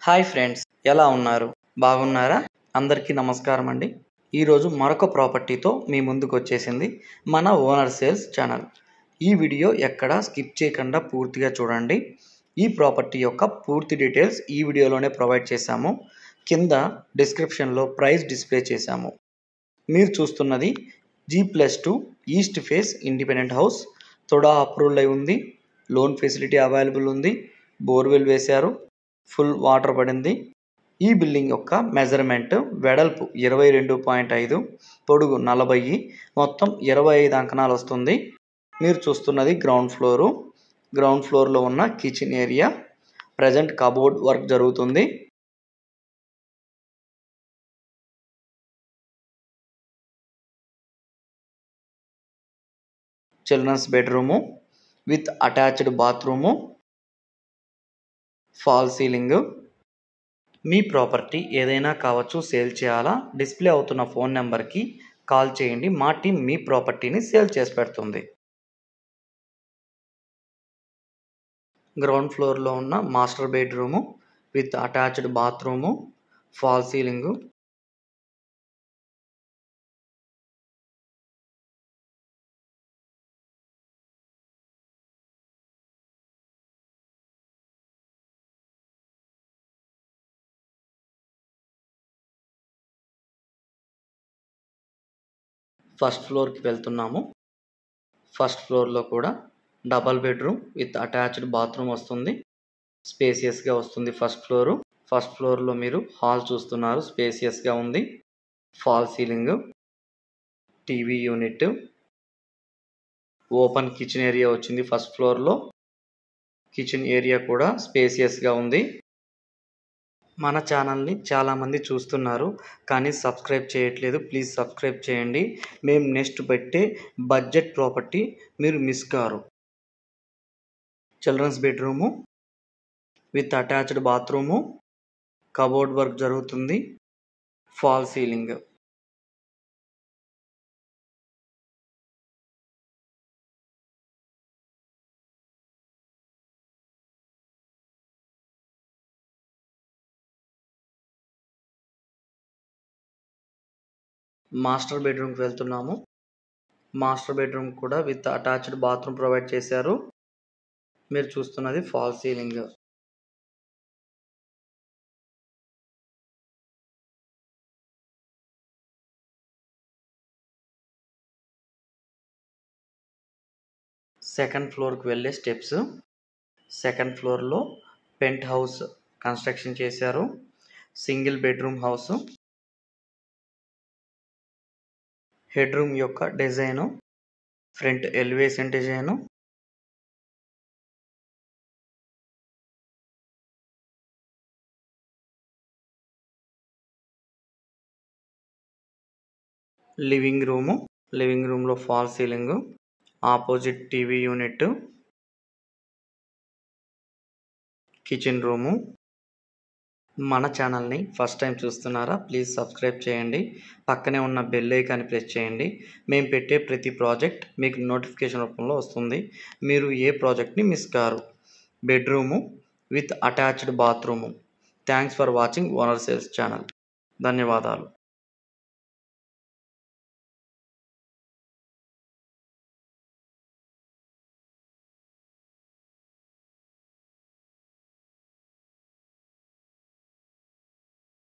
Hi friends, ఎలా ఉన్నారు? బాగున్నారా? అందరికీ నమస్కారం అండి. ఈరోజు మరొక ప్రాపర్టీతో మీ ముందుకు వచ్చేసింది మన ఓనర్ సేల్స్ ఛానల్. ఈ వీడియో ఎక్కడా స్కిప్ చేయకుండా పూర్తిగా చూడండి. ఈ ప్రాపర్టీ యొక్క పూర్తి డీటెయిల్స్ ఈ వీడియోలోనే ప్రొవైడ్ చేశాము. కింద డిస్క్రిప్షన్లో ప్రైస్ డిస్ప్లే చేశాము. మీరు చూస్తున్నది G+2 east face independent house. తొడా అప్రూవల్ అయి ఉంది. లోన్ ఫెసిలిటీ అవైలబుల్ ఉంది. బోర్వెల్ వేశారు. ఫుల్ వాటర్ పడింది. ఈ బిల్డింగ్ యొక్క మెజర్మెంట్ వెడల్పు 22.5, పొడుగు 40, మొత్తం 25 అంకణాలు వస్తుంది. మీరు చూస్తున్నది గ్రౌండ్ ఫ్లోరు. గ్రౌండ్ ఫ్లోర్లో ఉన్న kitchen area. Present cupboard work జరుగుతుంది. Children's bedroom with attached bathroom, fall ceiling. మీ ప్రాపర్టీ ఏదైనా కావచ్చు, సేల్ చేయాలా? డిస్ప్లే అవుతున్న ఫోన్ నెంబర్కి కాల్ చేయండి. మా టీం మీ ప్రాపర్టీని సేల్ చేసి పెడుతుంది. గ్రౌండ్ ఫ్లోర్లో ఉన్న master bedroom with attached bathroom, fall ceiling. First ఫ్లోర్కి వెళ్తున్నాము. ఫస్ట్ ఫ్లోర్లో కూడా double bedroom with attached bathroom వస్తుంది. స్పేసియస్గా వస్తుంది ఫస్ట్ ఫ్లోరు. ఫస్ట్ ఫ్లోర్లో మీరు హాల్ చూస్తున్నారు, స్పేసియస్గా ఉంది. Fall ceiling, TV unit, open kitchen area వచ్చింది ఫస్ట్ ఫ్లోర్లో. కిచెన్ ఏరియా కూడా స్పేసియస్గా ఉంది. మన ఛానల్ని చాలామంది చూస్తున్నారు కానీ సబ్స్క్రైబ్ చేయట్లేదు. ప్లీజ్ సబ్స్క్రైబ్ చేయండి. మేము నెక్స్ట్ పెట్టే బడ్జెట్ ప్రాపర్టీ మీరు మిస్ కారు. Children's bedroom with attached bathroom, cupboard work జరుగుతుంది. Fall ceiling. మాస్టర్ బెడ్రూమ్కి వెళ్తున్నాము. మాస్టర్ బెడ్రూమ్ కూడా విత్ అటాచ్డ్ బాత్రూమ్ ప్రొవైడ్ చేశారు. మీరు చూస్తున్నది ఫాల్ సీలింగ్. సెకండ్ ఫ్లోర్కి వెళ్ళే స్టెప్స్. సెకండ్ ఫ్లోర్లో పెంట్ హౌస్ కన్స్ట్రక్షన్ చేశారు. Single bedroom house. Head room యొక్క design front elevation design. Living room. Living రూమ్లో fall ceiling, opposite TV unit. Kitchen room. మన ఛానల్ని ఫస్ట్ టైం చూస్తున్నారా? ప్లీజ్ సబ్స్క్రైబ్ చేయండి. పక్కనే ఉన్న బెల్ ఐకాన్ని ప్రెస్ చేయండి. మేము పెట్టే ప్రతి ప్రాజెక్ట్ మీకు నోటిఫికేషన్ రూపంలో వస్తుంది. మీరు ఏ ప్రాజెక్ట్ని miss car. Bedroom with attached bathroom. Thanks for watching owner sales channel. ధన్యవాదాలు.